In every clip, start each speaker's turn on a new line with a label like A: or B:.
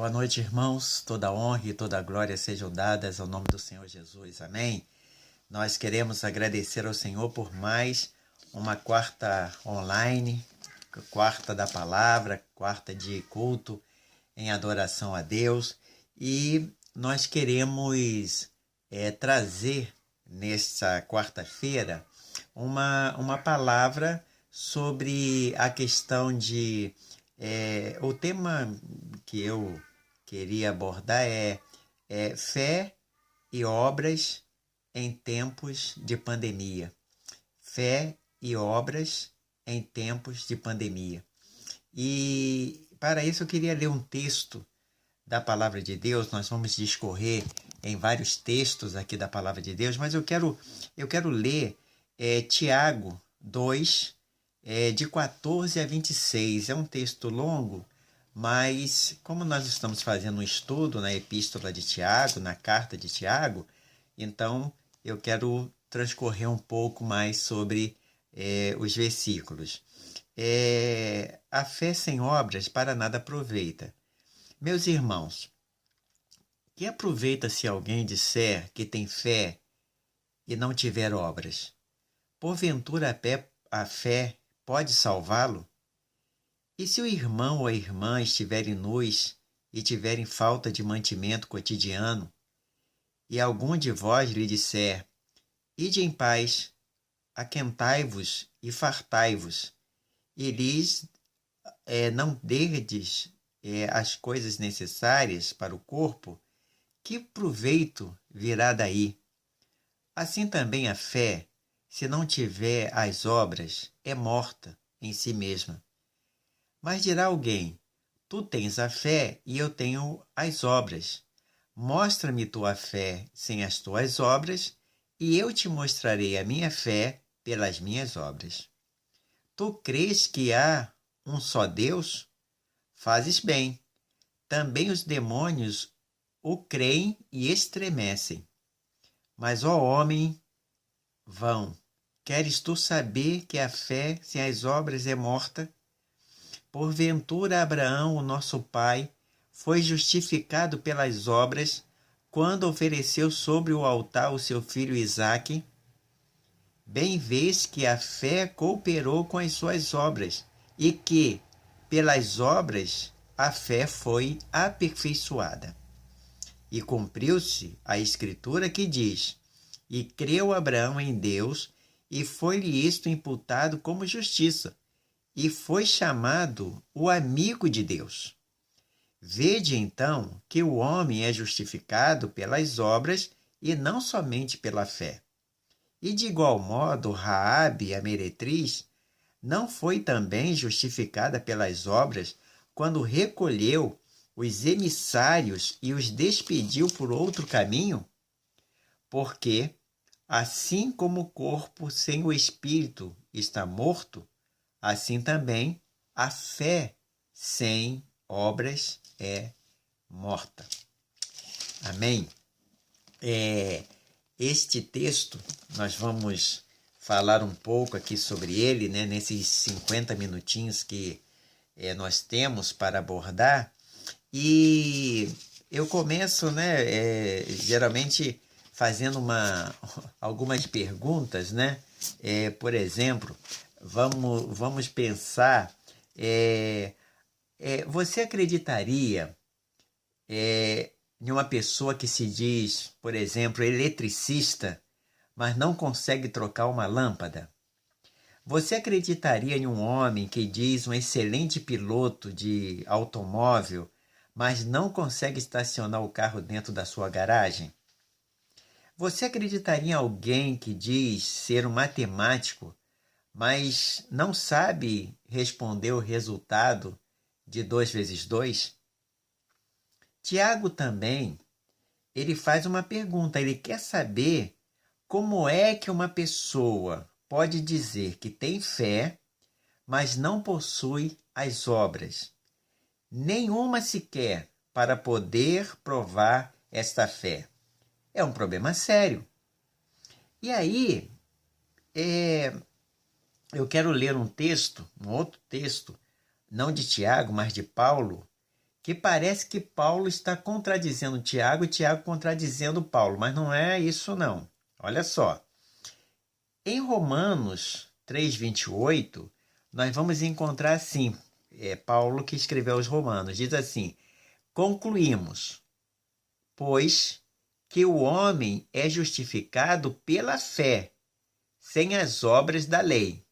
A: Boa noite, irmãos. Toda honra e toda glória sejam dadas ao nome do Senhor Jesus. Amém? Nós queremos agradecer ao Senhor por mais uma quarta online, quarta da palavra, quarta de culto em adoração a Deus. E nós queremos trazer nesta quarta-feira uma palavra sobre a questão de... o tema que eu queria abordar é fé e obras em tempos de pandemia. Fé e obras em tempos de pandemia. E para isso eu queria ler um texto da Palavra de Deus. Nós vamos discorrer em vários textos aqui da Palavra de Deus, mas eu quero ler Tiago 2, de 14 a 26. É um texto longo, mas como nós estamos fazendo um estudo na Epístola de Tiago, na Carta de Tiago, então eu quero transcorrer um pouco mais sobre os versículos. A fé sem obras para nada aproveita. Meus irmãos, que aproveita se alguém disser que tem fé e não tiver obras? Porventura a fé pode salvá-lo? E se o irmão ou a irmã estiverem nus e tiverem falta de mantimento cotidiano, e algum de vós lhe disser: ide em paz, aquentai-vos e fartai-vos, e lhes não derdes as coisas necessárias para o corpo, que proveito virá daí? Assim também a fé, se não tiver as obras, é morta em si mesma. Mas dirá alguém: tu tens a fé e eu tenho as obras. Mostra-me tua fé sem as tuas obras, e eu te mostrarei a minha fé pelas minhas obras. Tu crês que há um só Deus? Fazes bem. Também os demônios o creem e estremecem. Mas, ó homem vão, queres tu saber que a fé sem as obras é morta? Porventura Abraão, o nosso pai, foi justificado pelas obras quando ofereceu sobre o altar o seu filho Isaque? Bem vês que a fé cooperou com as suas obras, e que, pelas obras, a fé foi aperfeiçoada. E cumpriu-se a escritura que diz: e creu Abraão em Deus, e foi-lhe isto imputado como justiça, e foi chamado o amigo de Deus. Vede então que o homem é justificado pelas obras e não somente pela fé. E de igual modo, Raabe, a meretriz, não foi também justificada pelas obras quando recolheu os emissários e os despediu por outro caminho? Porque, assim como o corpo sem o espírito está morto, assim também a fé sem obras é morta. Amém? Este texto, nós vamos falar um pouco aqui sobre ele, né, nesses 50 minutinhos que nós temos para abordar. E eu começo, geralmente fazendo algumas perguntas, né? Por exemplo, vamos pensar, você acreditaria em uma pessoa que se diz, por exemplo, eletricista, mas não consegue trocar uma lâmpada? Você acreditaria em um homem que diz um excelente piloto de automóvel, mas não consegue estacionar o carro dentro da sua garagem? Você acreditaria em alguém que diz ser um matemático, mas não sabe responder o resultado de 2 vezes 2? Tiago também, ele faz uma pergunta, ele quer saber como é que uma pessoa pode dizer que tem fé, mas não possui as obras, nenhuma sequer, para poder provar esta fé. É um problema sério. E aí, eu quero ler um outro texto, não de Tiago, mas de Paulo, que parece que Paulo está contradizendo Tiago e Tiago contradizendo Paulo, mas não é isso não. Olha só, em Romanos 3:28, nós vamos encontrar assim, Paulo que escreveu aos Romanos, diz assim: concluímos, pois, que o homem é justificado pela fé, sem as obras da lei.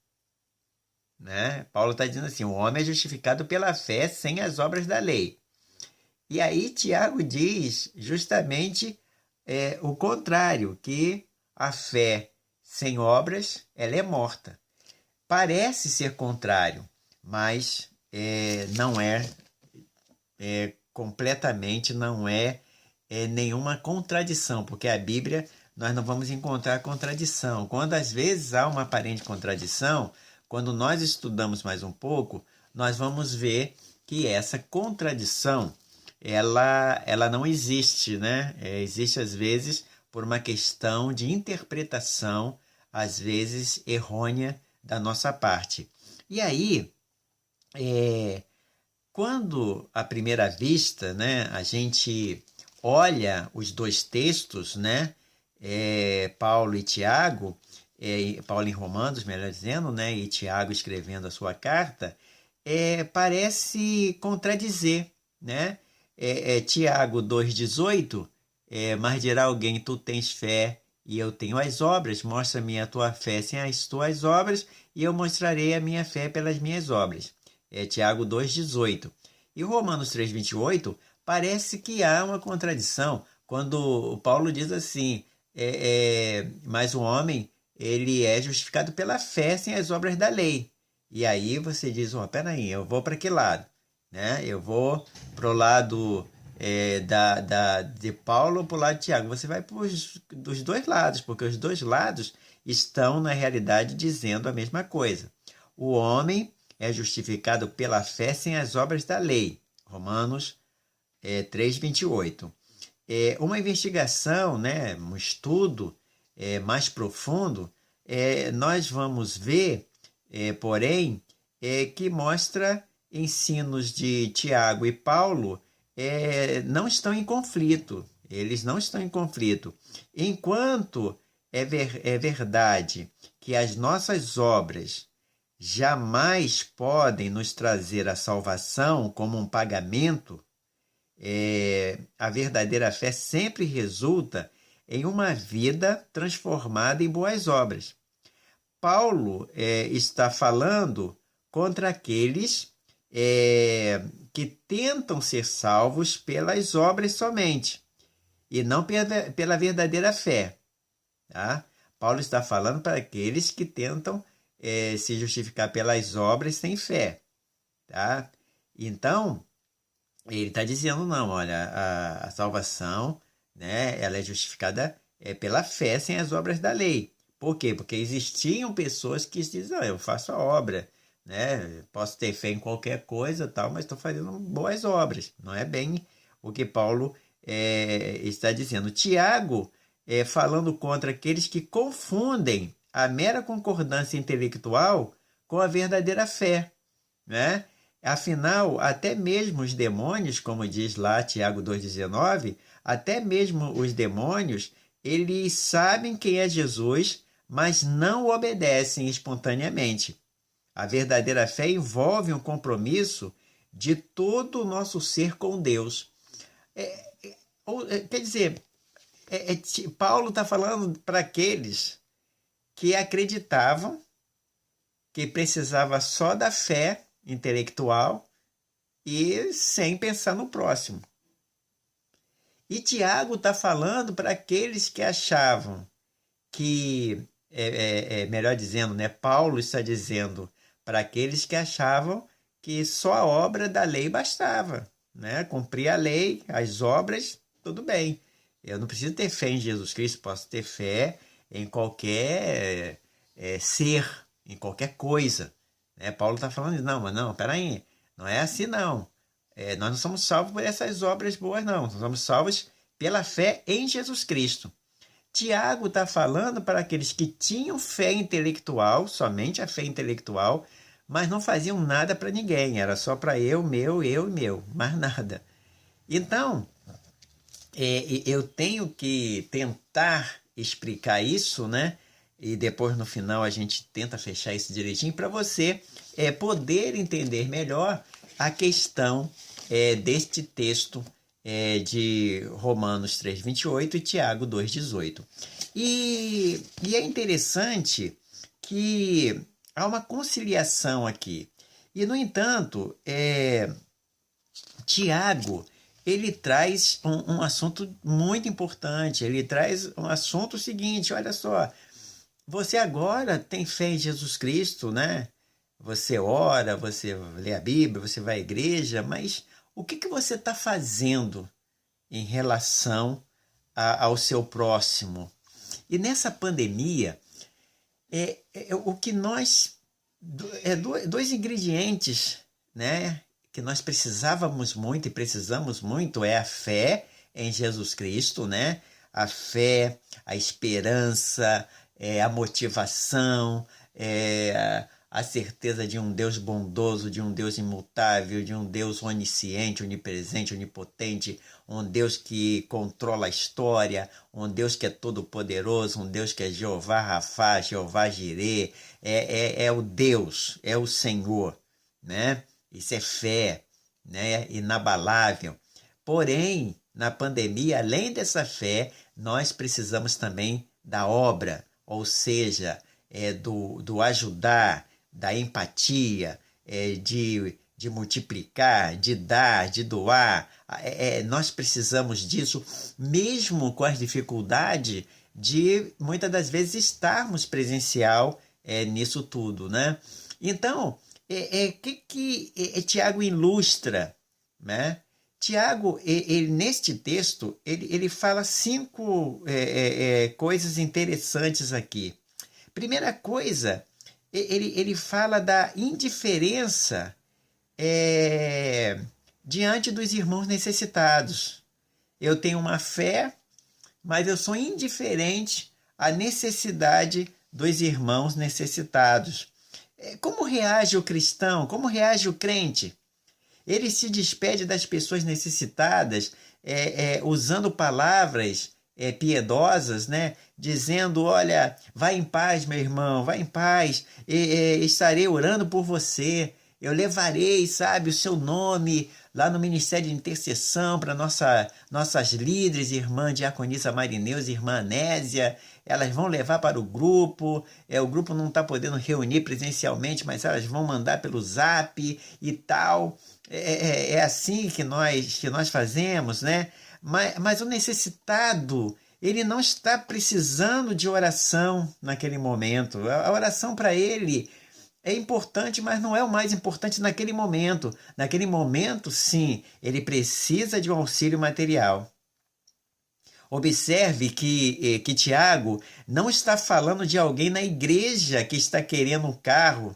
A: Né? Paulo está dizendo assim, o homem é justificado pela fé, sem as obras da lei. E aí Tiago diz justamente o contrário, que a fé sem obras, ela é morta. Parece ser contrário, mas não completamente não é nenhuma contradição, porque a Bíblia nós não vamos encontrar contradição. Quando às vezes há uma aparente contradição, quando nós estudamos mais um pouco, nós vamos ver que essa contradição ela não existe, né? Existe às vezes por uma questão de interpretação, às vezes errônea da nossa parte. E aí, quando à primeira vista, né, a gente olha os dois textos, né, Paulo e Tiago, Paulo em Romanos, melhor dizendo, né, e Tiago escrevendo a sua carta, parece contradizer, né? Tiago 2,18, mas dirá alguém, tu tens fé e eu tenho as obras, mostra-me a tua fé sem as tuas obras e eu mostrarei a minha fé pelas minhas obras. Tiago 2,18. E Romanos 3,28 parece que há uma contradição quando o Paulo diz assim, mas o homem ele é justificado pela fé sem as obras da lei. E aí você diz, peraí, eu vou para que lado? Né? Eu vou para o lado de Paulo ou para o lado de Tiago. Você vai dos dois lados, porque os dois lados estão, na realidade, dizendo a mesma coisa. O homem é justificado pela fé sem as obras da lei. Romanos 3,28. Uma investigação, né, um estudo mais profundo, nós vamos ver, porém, que mostra ensinos de Tiago e Paulo não estão em conflito. Eles não estão em conflito. Enquanto é verdade que as nossas obras jamais podem nos trazer a salvação como um pagamento, a verdadeira fé sempre resulta em uma vida transformada em boas obras. Paulo está falando contra aqueles que tentam ser salvos pelas obras somente e não pela verdadeira fé. Tá? Paulo está falando para aqueles que tentam se justificar pelas obras sem fé. Tá? Então, ele está dizendo, não, olha, a salvação, né, ela é justificada pela fé sem as obras da lei. Por quê? Porque existiam pessoas que dizem, eu faço a obra, né? Posso ter fé em qualquer coisa, tal, mas estou fazendo boas obras. Não é bem o que Paulo está dizendo. Tiago, falando contra aqueles que confundem a mera concordância intelectual com a verdadeira fé, né? Afinal, até mesmo os demônios, como diz lá Tiago 2,19, até mesmo os demônios, eles sabem quem é Jesus, mas não obedecem espontaneamente. A verdadeira fé envolve um compromisso de todo o nosso ser com Deus. Quer dizer, Paulo está falando para aqueles que acreditavam que precisava só da fé intelectual e sem pensar no próximo. E Tiago está falando para aqueles que achavam que, melhor dizendo, né, Paulo está dizendo para aqueles que achavam que só a obra da lei bastava, né? Cumprir a lei, as obras, tudo bem. Eu não preciso ter fé em Jesus Cristo, posso ter fé em qualquer ser, em qualquer coisa. Paulo está falando isso, mas não, peraí, não é assim não. Nós não somos salvos por essas obras boas, não. Nós somos salvos pela fé em Jesus Cristo. Tiago está falando para aqueles que tinham fé intelectual, somente a fé intelectual, mas não faziam nada para ninguém, era só para eu e meu, mais nada. Então, eu tenho que tentar explicar isso, né? E depois no final a gente tenta fechar isso direitinho para você poder entender melhor a questão deste texto de Romanos 3:28 e Tiago 2:18. E é interessante que há uma conciliação aqui. E, no entanto, Tiago, ele traz um assunto muito importante. Ele traz um assunto seguinte, olha só, você agora tem fé em Jesus Cristo, né? Você ora, você lê a Bíblia, você vai à igreja, mas o que você está fazendo em relação ao seu próximo? E nessa pandemia, o que nós... dois ingredientes, né, que nós precisávamos muito e precisamos muito é a fé em Jesus Cristo, né? A fé, a esperança, a motivação, a certeza de um Deus bondoso, de um Deus imutável, de um Deus onisciente, onipresente, onipotente, um Deus que controla a história, um Deus que é todo-poderoso, um Deus que é Jeová Rafá, Jeová Jirê, é o Deus, é o Senhor, né? Isso é fé, né? Inabalável. Porém, na pandemia, além dessa fé, nós precisamos também da obra, ou seja, do ajudar, da empatia, de multiplicar, de dar, de doar. Nós precisamos disso, mesmo com as dificuldades de, muitas das vezes, estarmos presencial nisso tudo, né? Então, que Tiago ilustra, né? Tiago, neste texto, ele fala 5 coisas interessantes aqui. Primeira coisa, ele fala da indiferença diante dos irmãos necessitados. Eu tenho uma fé, mas eu sou indiferente à necessidade dos irmãos necessitados. Como reage o cristão? Como reage o crente? Ele se despede das pessoas necessitadas usando palavras piedosas, né? Dizendo, olha, vai em paz, meu irmão, vai em paz, estarei orando por você, eu levarei, sabe, o seu nome lá no Ministério de Intercessão para nossas líderes, irmã Diaconissa Marineuza e irmã Anésia, elas vão levar para o grupo grupo não está podendo reunir presencialmente, mas elas vão mandar pelo Zap e tal. É assim que nós fazemos, né? Mas o necessitado, ele não está precisando de oração naquele momento. A oração para ele é importante, mas não é o mais importante naquele momento. Naquele momento, sim, ele precisa de um auxílio material. Observe que Tiago não está falando de alguém na igreja que está querendo um carro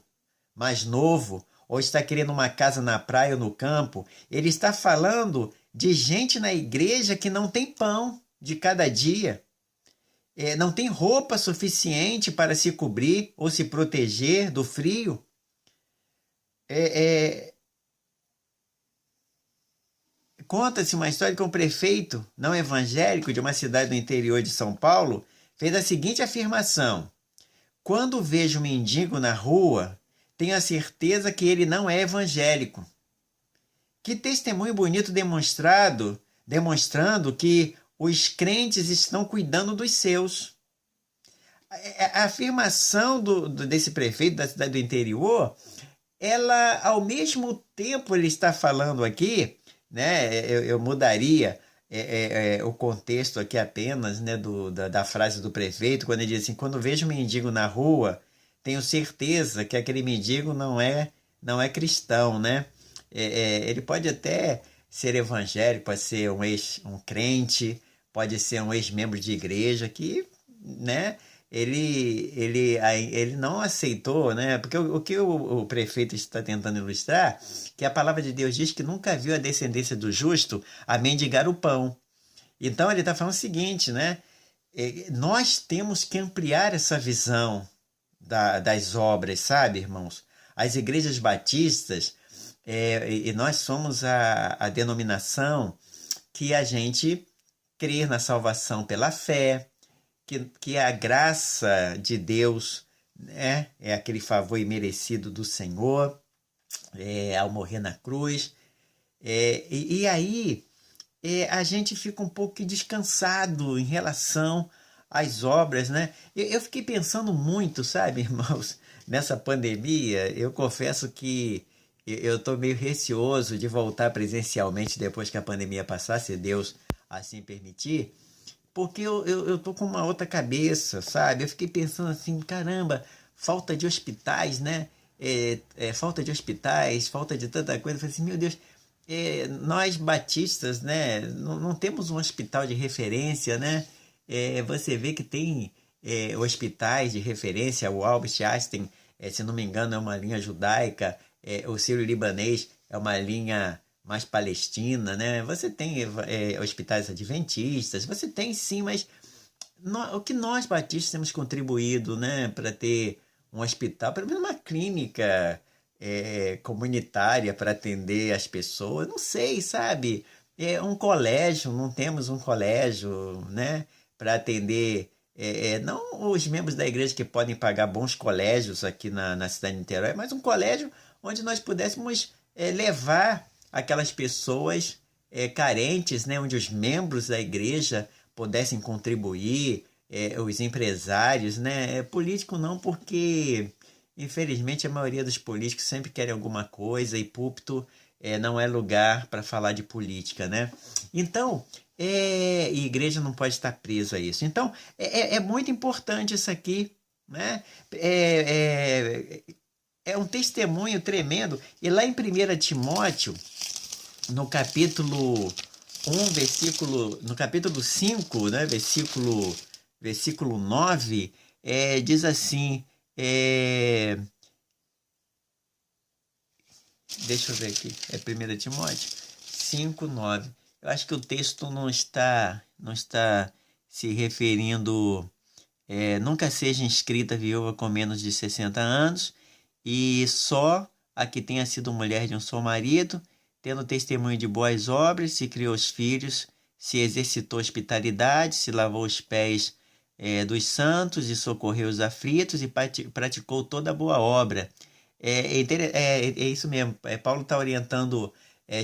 A: mais novo, ou está querendo uma casa na praia ou no campo. Ele está falando de gente na igreja que não tem pão de cada dia, não tem roupa suficiente para se cobrir ou se proteger do frio. Conta-se uma história que um prefeito não evangélico de uma cidade do interior de São Paulo fez a seguinte afirmação: quando vejo um mendigo na rua, tenho a certeza que ele não é evangélico. Que testemunho bonito demonstrando que os crentes estão cuidando dos seus. A afirmação desse prefeito da cidade do interior, ela, ao mesmo tempo, ele está falando aqui, né? Eu mudaria o contexto aqui apenas, né, da frase do prefeito, quando ele diz assim: quando vejo um mendigo na rua, tenho certeza que aquele mendigo não é cristão, né? Ele pode até ser evangélico, pode ser um crente, pode ser um ex-membro de igreja que, né, ele não aceitou, né? Porque o que o prefeito está tentando ilustrar, que a palavra de Deus diz que nunca viu a descendência do justo a mendigar o pão. Então ele está falando o seguinte, né? Nós temos que ampliar essa visão das obras, sabe, irmãos? as igrejas batistas, e nós somos a denominação que a gente crê na salvação pela fé, que a graça de Deus, né, é aquele favor imerecido do Senhor, ao morrer na cruz. E aí a gente fica um pouco descansado em relação às obras, né? Eu fiquei pensando muito, sabe, irmãos, nessa pandemia. Eu confesso que eu estou meio receoso de voltar presencialmente depois que a pandemia passar, se Deus assim permitir, porque eu tô com uma outra cabeça, sabe? Eu fiquei pensando assim, caramba, falta de hospitais, né? Falta de hospitais, falta de tanta coisa. Eu falei assim, meu Deus, nós batistas, né, não temos um hospital de referência, né? Você vê que tem hospitais de referência, o Albert Einstein, se não me engano, é uma linha judaica, o Sírio-Libanês é uma linha mais palestina, né? Você tem hospitais adventistas, você tem sim, mas o que nós batistas temos contribuído, né, para ter um hospital, pelo menos uma clínica comunitária para atender as pessoas, não sei, sabe? Um colégio, não temos um colégio, né, para atender, não os membros da igreja que podem pagar bons colégios aqui na cidade de Niterói, mas um colégio onde nós pudéssemos levar aquelas pessoas carentes, né, onde os membros da igreja pudessem contribuir, os empresários, né? Político não, porque infelizmente a maioria dos políticos sempre querem alguma coisa e púlpito não é lugar para falar de política, né? Então, e igreja não pode estar preso a isso. Então, é muito importante isso aqui, né? É um testemunho tremendo. E lá em 1 Timóteo, no capítulo 1, no capítulo 5, né, versículo 9, diz assim, deixa eu ver aqui, é 1 Timóteo 5, 9. Eu acho que o texto não está se referindo, nunca seja inscrita viúva com menos de 60 anos, e só a que tenha sido mulher de um só marido, tendo testemunho de boas obras, se criou os filhos, se exercitou hospitalidade, se lavou os pés dos santos e socorreu os aflitos e praticou toda boa obra. É isso mesmo, Paulo está orientando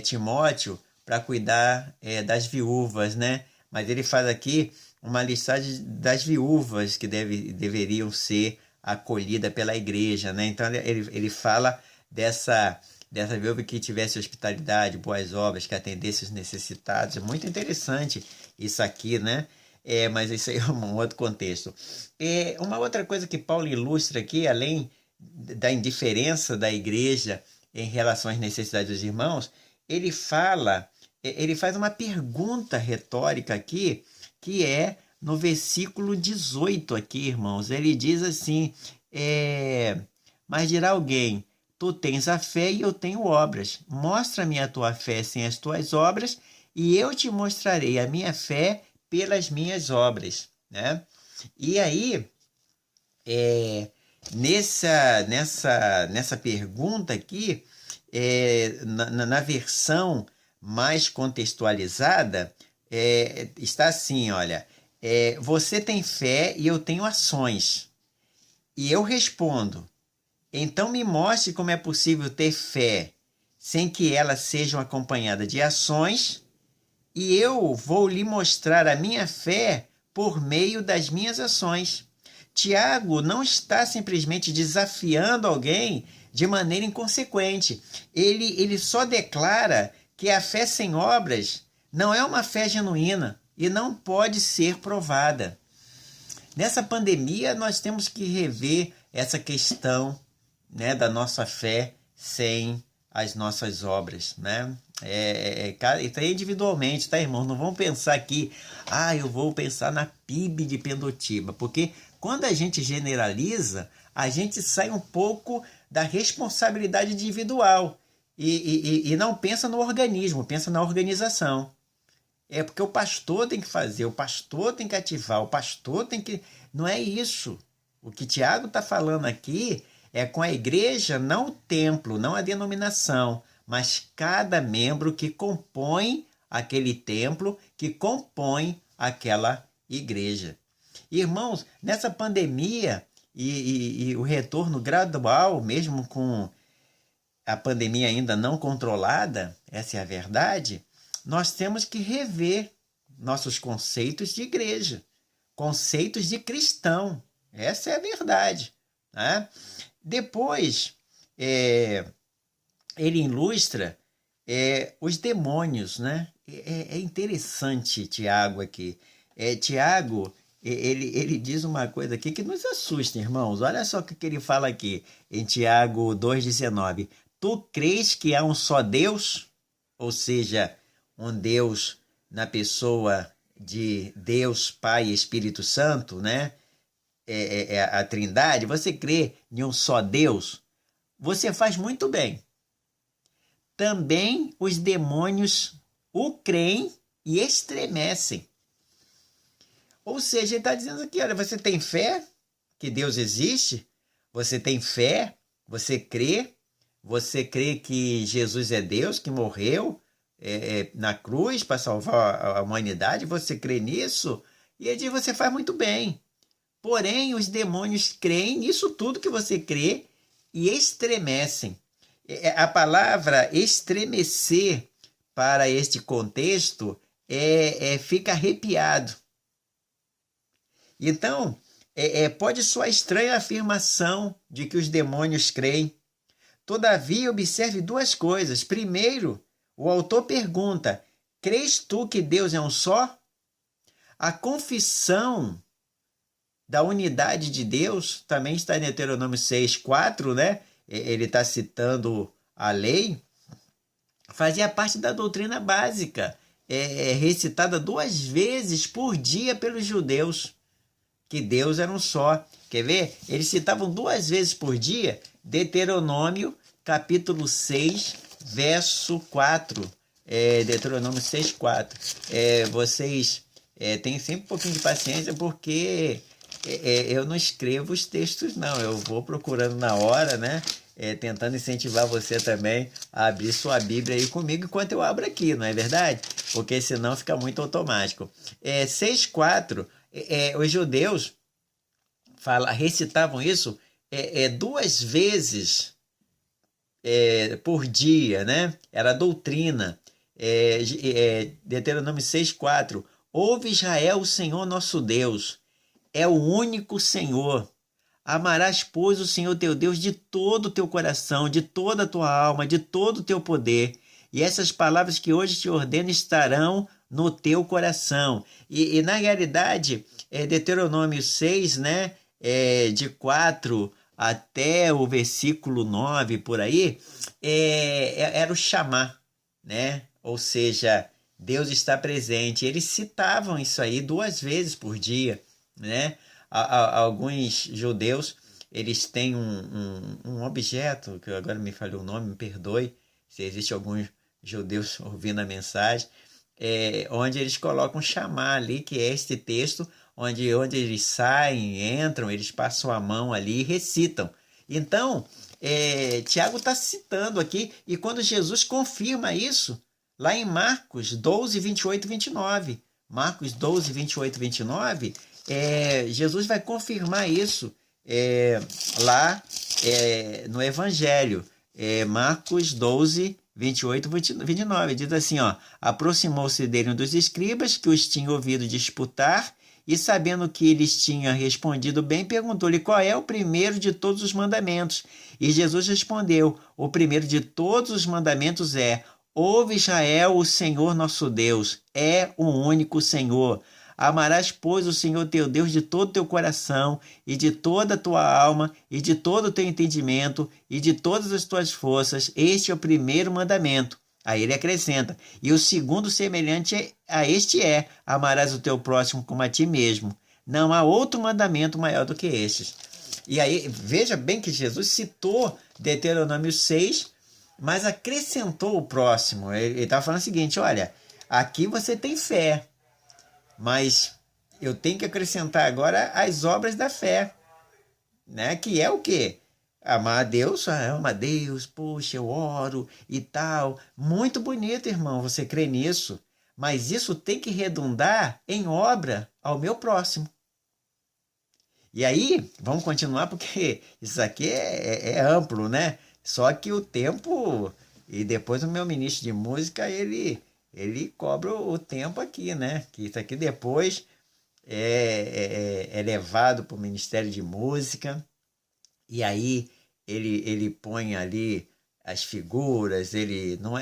A: Timóteo para cuidar das viúvas, né? Mas ele faz aqui uma listagem das viúvas que deveriam ser acolhidas pela igreja, né? Então ele fala dessa viúva que tivesse hospitalidade, boas obras, que atendesse os necessitados. É muito interessante isso aqui, né? Mas isso aí é um outro contexto. Uma outra coisa que Paulo ilustra aqui, além da indiferença da igreja em relação às necessidades dos irmãos, ele faz uma pergunta retórica aqui, que é no versículo 18 aqui, irmãos. Ele diz assim, mas dirá alguém, tu tens a fé e eu tenho obras. Mostra-me a tua fé sem as tuas obras e eu te mostrarei a minha fé pelas minhas obras, né? E aí, nessa pergunta aqui, na versão mais contextualizada, está assim, olha, você tem fé e eu tenho ações. E eu respondo, então me mostre como é possível ter fé sem que elas sejam acompanhadas de ações, e eu vou lhe mostrar a minha fé por meio das minhas ações. Tiago não está simplesmente desafiando alguém de maneira inconsequente. Ele só declara que a fé sem obras não é uma fé genuína e não pode ser provada. Nessa pandemia, nós temos que rever essa questão, né, da nossa fé sem as nossas obras, né? Individualmente, tá, irmão? Não vamos pensar aqui, eu vou pensar na PIB de Pendotiba, porque quando a gente generaliza, a gente sai um pouco da responsabilidade individual e não pensa no organismo, pensa na organização. Porque o pastor tem que fazer, o pastor tem que ativar, o pastor tem que... Não é isso. O que Tiago está falando aqui É com a igreja, não o templo, não a denominação, mas cada membro que compõe aquele templo, que compõe aquela igreja. Irmãos, nessa pandemia e o retorno gradual, mesmo com a pandemia ainda não controlada, essa é a verdade, nós temos que rever nossos conceitos de igreja, conceitos de cristão. Essa é a verdade. Né? Depois, ele ilustra os demônios. Né? É interessante Tiago aqui. Tiago, ele diz uma coisa aqui que nos assusta, irmãos. Olha só o que ele fala aqui em Tiago 2,19. Tu crês que há um só Deus? Ou seja, um Deus na pessoa de Deus, Pai e Espírito Santo, né? A Trindade. Você crê em um só Deus? Você faz muito bem. Também os demônios o creem e estremecem. Ou seja, ele está dizendo aqui, olha, você tem fé que Deus existe? Você tem fé? Você crê? Você crê que Jesus é Deus, que morreu na cruz para salvar a humanidade? Você crê nisso? E ele diz, você faz muito bem. Porém, os demônios creem nisso tudo que você crê e estremecem. A palavra estremecer para este contexto fica arrepiado. Então, pode soar estranha a afirmação de que os demônios creem. Todavia, observe duas coisas. Primeiro, o autor pergunta, crês tu que Deus é um só? A confissão da unidade de Deus também está em Deuteronômio 6,4, né? Ele está citando a lei. Fazia parte da doutrina básica, recitada 2 vezes por dia pelos judeus, que Deus era um só. Quer ver? Eles citavam 2 vezes por dia Deuteronômio, capítulo 6, verso 4. Deuteronômio 6,4. Vocês têm sempre um pouquinho de paciência, porque eu não escrevo os textos, não. Eu vou procurando na hora, né? Tentando incentivar você também a abrir sua Bíblia aí comigo enquanto eu abro aqui, não é verdade? Porque senão fica muito automático. 6,4, os judeus recitavam isso 2 vezes por dia, né? Era a doutrina. Deuteronômio 6,4. Ouve Israel, o Senhor nosso Deus é o único Senhor. Amarás, pois, o Senhor teu Deus de todo o teu coração, de toda a tua alma, de todo o teu poder. E essas palavras que hoje te ordeno estarão no teu coração. E na realidade, Deuteronômio 6, né, de 4 até o versículo 9, por aí, era o chamar, né? Ou seja, Deus está presente. Eles citavam isso aí 2 vezes por dia, né? Alguns judeus, eles têm um objeto, que agora me falhou o nome, me perdoe, se existe alguns judeus ouvindo a mensagem, onde eles colocam chamar ali, que é este texto, onde eles saem, entram, eles passam a mão ali e recitam. Então, Tiago está citando aqui, e quando Jesus confirma isso, lá em Marcos 12, 28 e 29, Marcos 12, 28 e 29, Jesus vai confirmar isso lá no Evangelho. Marcos 12, 28 e 29. Diz assim, ó, aproximou-se dele um dos escribas que os tinha ouvido disputar e, sabendo que eles tinham respondido bem, perguntou-lhe qual é o primeiro de todos os mandamentos. E Jesus respondeu, o primeiro de todos os mandamentos é: ouve Israel, o Senhor nosso Deus é o único Senhor. Amarás, pois, o Senhor teu Deus de todo o teu coração, e de toda a tua alma, e de todo o teu entendimento, e de todas as tuas forças. Este é o primeiro mandamento. Aí ele acrescenta, e o segundo semelhante a este amarás o teu próximo como a ti mesmo. Não há outro mandamento maior do que estes. E aí, veja bem que Jesus citou Deuteronômio 6, mas acrescentou o próximo. Ele estava falando o seguinte, olha, aqui você tem fé, mas eu tenho que acrescentar agora as obras da fé, né? Que é o quê? Amar a Deus, ama a Deus, poxa, eu oro e tal. Muito bonito, irmão, você crê nisso. Mas isso tem que redundar em obra ao meu próximo. E aí, vamos continuar, porque isso aqui é amplo, né? Só que o tempo. E depois o meu ministro de música, ele cobra o tempo aqui, né? Que isso aqui depois é levado para o Ministério de Música. E aí ele põe ali as figuras, ele não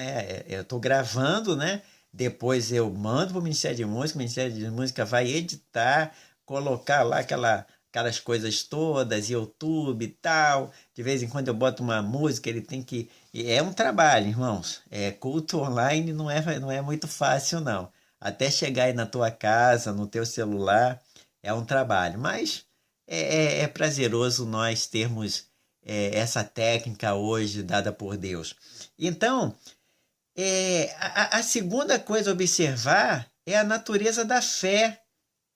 A: eu estou gravando, né? Depois eu mando para o Ministério de Música vai editar, colocar lá aquelas coisas todas, YouTube e tal. De vez em quando eu boto uma música, ele tem que. E é um trabalho, irmãos. Culto online não é muito fácil, não. Até chegar aí na tua casa, no teu celular, é um trabalho. Mas é prazeroso nós termos essa técnica hoje dada por Deus. Então, a segunda coisa a observar é a natureza da fé,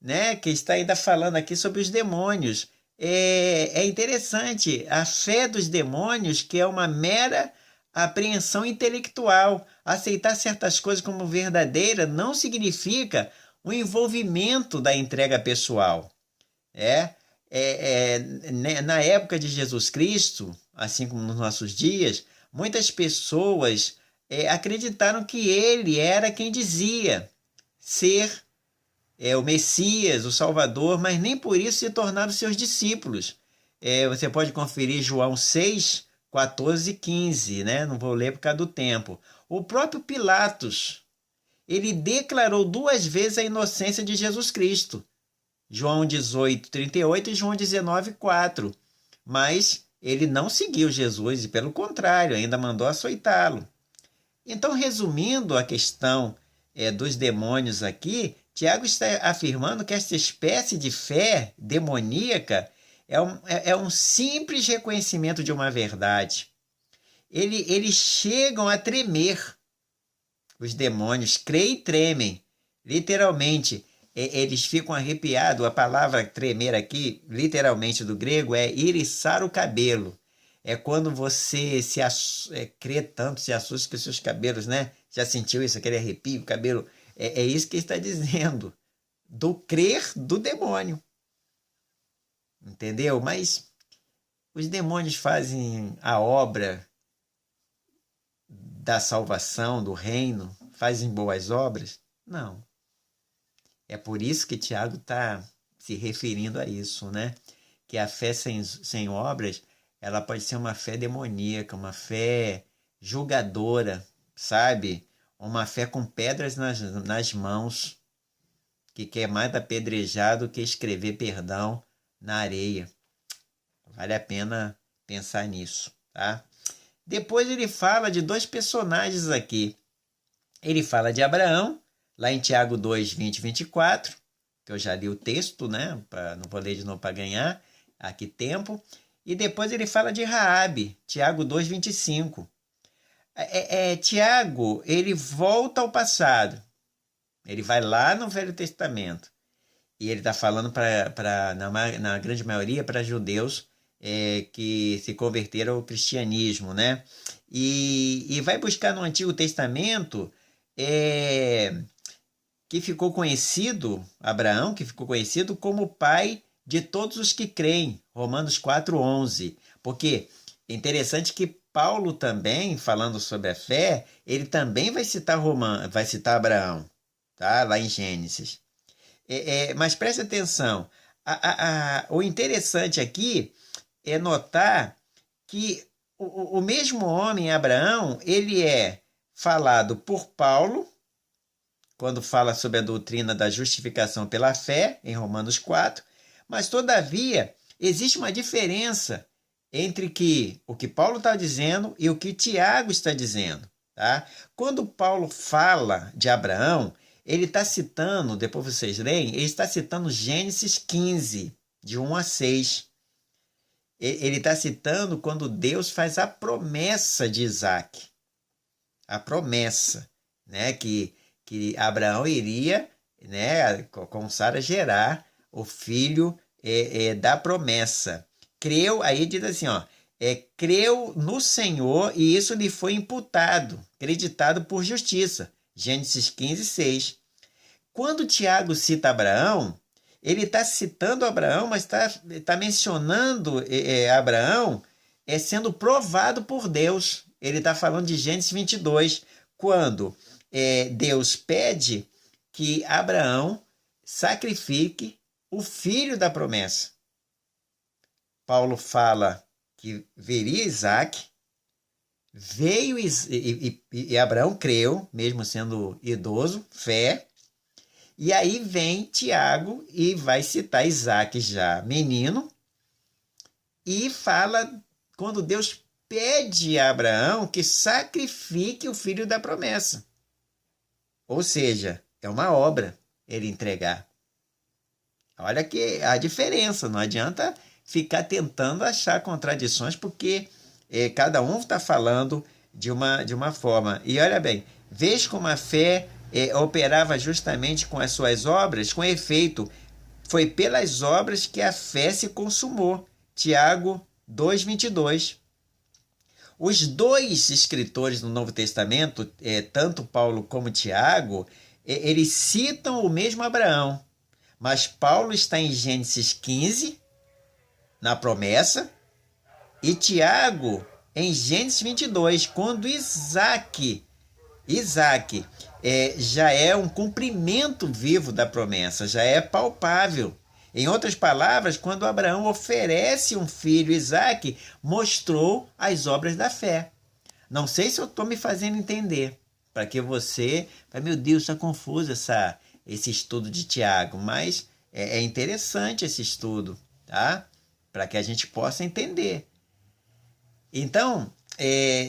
A: né? Que está ainda falando aqui sobre os demônios. É interessante, a fé dos demônios, que é uma mera apreensão intelectual. Aceitar certas coisas como verdadeira não significa o envolvimento da entrega pessoal. É, na época de Jesus Cristo, assim como nos nossos dias, muitas pessoas acreditaram que ele era quem dizia ser o Messias, o Salvador, mas nem por isso se tornaram seus discípulos. Você pode conferir João 6, 14 e 15, né? Não vou ler por causa do tempo. O próprio Pilatos, ele declarou 2 vezes a inocência de Jesus Cristo. João 18, 38 e João 19, 4. Mas ele não seguiu Jesus e, pelo contrário, ainda mandou açoitá-lo. Então, resumindo a questão dos demônios aqui, Tiago está afirmando que esta espécie de fé demoníaca é um simples reconhecimento de uma verdade. Eles chegam a tremer. Os demônios creem e tremem. Literalmente, eles ficam arrepiados. A palavra tremer aqui, literalmente do grego, é iriçar o cabelo. É quando você crê tanto, se assusta que os seus cabelos, né? Já sentiu isso, aquele arrepio, o cabelo? É isso que ele está dizendo. Do crer do demônio. Entendeu? Mas os demônios fazem a obra da salvação, do reino, fazem boas obras? Não. É por isso que Tiago está se referindo a isso, né? Que a fé sem obras, ela pode ser uma fé demoníaca, uma fé julgadora, sabe? Uma fé com pedras nas mãos, que quer mais apedrejar do que escrever perdão na areia. Vale a pena pensar nisso, tá? Depois ele fala de 2 personagens aqui. Ele fala de Abraão, lá em Tiago 2, 20 e 24, que eu já li o texto, né? Não vou ler de novo para ganhar aqui tempo. E depois ele fala de Raabe, Tiago 2, 25. Tiago, ele volta ao passado. Ele vai lá no Velho Testamento. E ele está falando na grande maioria, para judeus que se converteram ao cristianismo, né? E vai buscar no Antigo Testamento que ficou conhecido, Abraão, que ficou conhecido como o pai de todos os que creem, Romanos 4:11. Porque é interessante que Paulo também, falando sobre a fé, ele também vai citar Abraão, tá? Lá em Gênesis. Mas preste atenção, o interessante aqui é notar que o mesmo homem, Abraão, ele é falado por Paulo, quando fala sobre a doutrina da justificação pela fé, em Romanos 4, mas, todavia, existe uma diferença entre o que Paulo está dizendo e o que Tiago está dizendo. Tá? Quando Paulo fala de Abraão, ele está citando, depois vocês leem, ele está citando Gênesis 15, de 1 a 6. Ele está citando quando Deus faz a promessa de Isaac. A promessa, né, que Abraão iria, né, com Sara, gerar o filho da promessa. Creu, aí diz assim, ó, creu no Senhor e isso lhe foi imputado, acreditado por justiça. Gênesis 15:6. Quando Tiago cita Abraão, ele está citando Abraão, mas está mencionando Abraão sendo provado por Deus. Ele está falando de Gênesis 22, quando Deus pede que Abraão sacrifique o filho da promessa. Paulo fala que veria Isaac, veio e Abraão creu, mesmo sendo idoso, fé. E aí vem Tiago e vai citar Isaac já menino e fala quando Deus pede a Abraão que sacrifique o filho da promessa. Ou seja, é uma obra ele entregar. Olha que a diferença, não adianta ficar tentando achar contradições, porque cada um está falando de uma forma. E olha bem, vês como a fé operava justamente com as suas obras, com efeito, foi pelas obras que a fé se consumou. Tiago 2:22. Os dois escritores do Novo Testamento, tanto Paulo como Tiago, eles citam o mesmo Abraão, mas Paulo está em Gênesis 15, na promessa, e Tiago em Gênesis 22, quando Isaac já é um cumprimento vivo da promessa, já é palpável. Em outras palavras, quando Abraão oferece um filho, Isaac mostrou as obras da fé. Não sei se eu estou me fazendo entender, para que você... Meu Deus, está confuso esse estudo de Tiago, mas é interessante esse estudo, tá? Para que a gente possa entender. Então,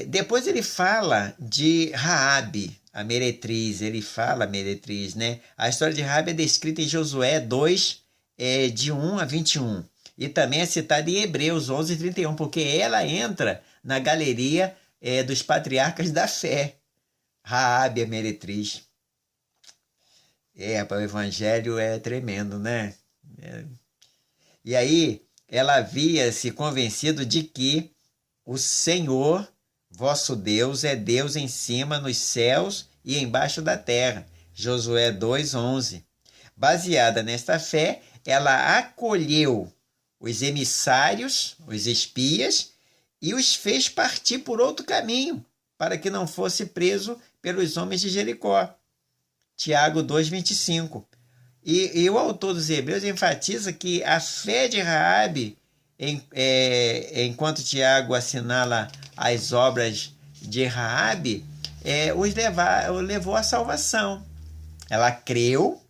A: depois ele fala de Raabe, a meretriz. Ele fala meretriz, né? A história de Raabe é descrita em Josué 2, de 1 a 21. E também é citada em Hebreus 11:31, porque ela entra na galeria dos patriarcas da fé. Raabe, a meretriz. O evangelho é tremendo, né? E aí, ela havia se convencido de que o Senhor, vosso Deus, é Deus em cima nos céus e embaixo da terra. Josué 2:11. Baseada nesta fé, ela acolheu os emissários, os espias, e os fez partir por outro caminho, para que não fosse preso pelos homens de Jericó. Tiago 2:25. E o autor dos Hebreus enfatiza que a fé de Raabe, enquanto Tiago assinala as obras de Raabe, os levou à salvação. Ela creu,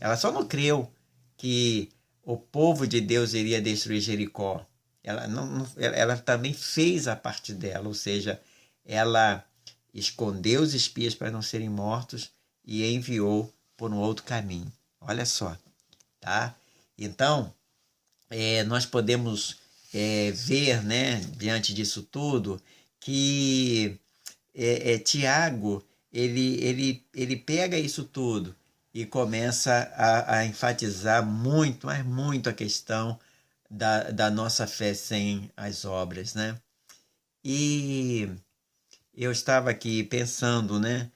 A: ela só não creu que o povo de Deus iria destruir Jericó. Ela também fez a parte dela, ou seja, ela escondeu os espias para não serem mortos e enviou por um outro caminho. Olha só, tá? Então, nós podemos ver, né, diante disso tudo, que Tiago, ele pega isso tudo e começa a enfatizar muito, mas muito a questão da nossa fé sem as obras, né? E eu estava aqui pensando, né?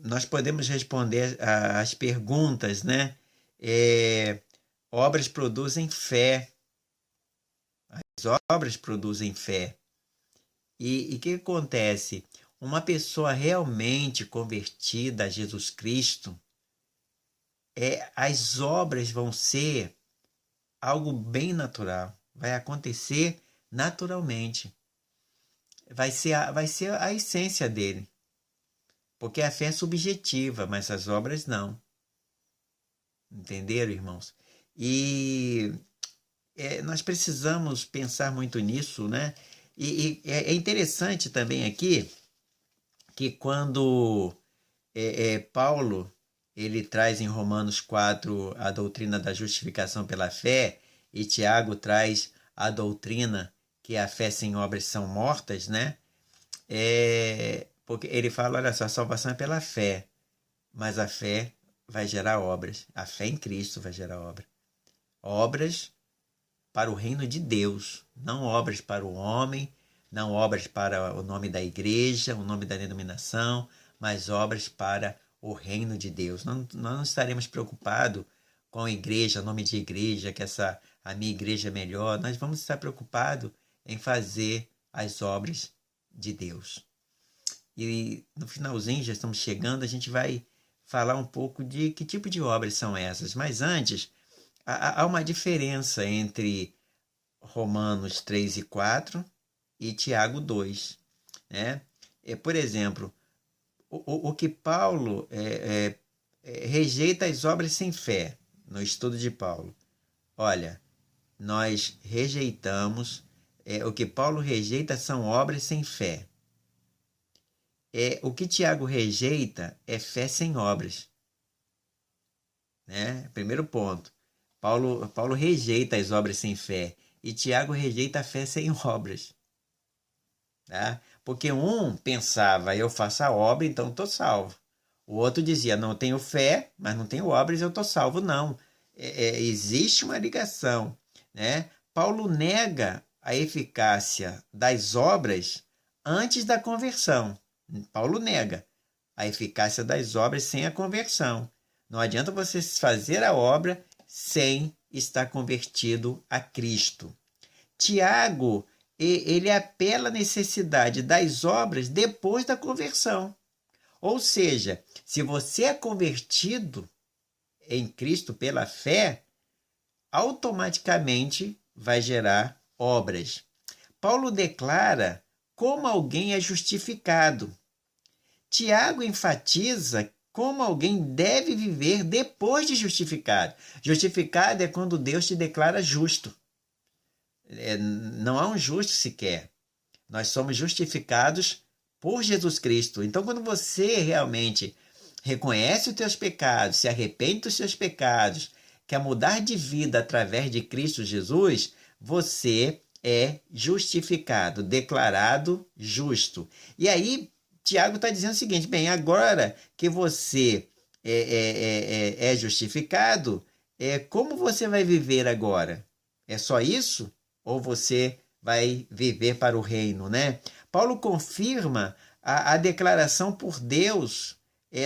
A: Nós podemos responder as perguntas, né? Obras produzem fé. As obras produzem fé. E o que acontece? Uma pessoa realmente convertida a Jesus Cristo, as obras vão ser algo bem natural. Vai acontecer naturalmente. Vai ser a essência dele. Porque a fé é subjetiva, mas as obras não. Entenderam, irmãos? E nós precisamos pensar muito nisso, né? E é interessante também aqui que quando Paulo ele traz em Romanos 4 a doutrina da justificação pela fé, e Tiago traz a doutrina que a fé sem obras são mortas, né? Porque ele fala, olha só, a salvação é pela fé, mas a fé vai gerar obras. A fé em Cristo vai gerar obras. Obras para o reino de Deus, não obras para o homem, não obras para o nome da igreja, o nome da denominação, mas obras para o reino de Deus. Nós não estaremos preocupados com a igreja, nome de igreja, que a minha igreja é melhor. Nós vamos estar preocupados em fazer as obras de Deus. E no finalzinho, já estamos chegando, a gente vai falar um pouco de que tipo de obras são essas. Mas antes, há uma diferença entre Romanos 3 e 4 e Tiago 2. Né? Por exemplo, o que Paulo rejeita as obras sem fé, no estudo de Paulo. Olha, nós rejeitamos, o que Paulo rejeita são obras sem fé. O que Tiago rejeita é fé sem obras. Né? Primeiro ponto. Paulo rejeita as obras sem fé e Tiago rejeita a fé sem obras. Tá? Porque um pensava, eu faço a obra, então estou salvo. O outro dizia, não tenho fé, mas não tenho obras, eu estou salvo. Não. Existe uma ligação. Né? Paulo nega a eficácia das obras antes da conversão. Paulo nega a eficácia das obras sem a conversão. Não adianta você fazer a obra sem estar convertido a Cristo. Tiago, ele apela à necessidade das obras depois da conversão. Ou seja, se você é convertido em Cristo pela fé, automaticamente vai gerar obras. Paulo declara como alguém é justificado. Tiago enfatiza como alguém deve viver depois de justificado. Justificado é quando Deus te declara justo. Não há um justo sequer. Nós somos justificados por Jesus Cristo. Então, quando você realmente reconhece os teus pecados, se arrepende dos seus pecados, quer mudar de vida através de Cristo Jesus, você é justificado, declarado justo. E aí, Tiago está dizendo o seguinte, bem, agora que você é justificado, como você vai viver agora? É só isso? Ou você vai viver para o reino, né? Paulo confirma a declaração por Deus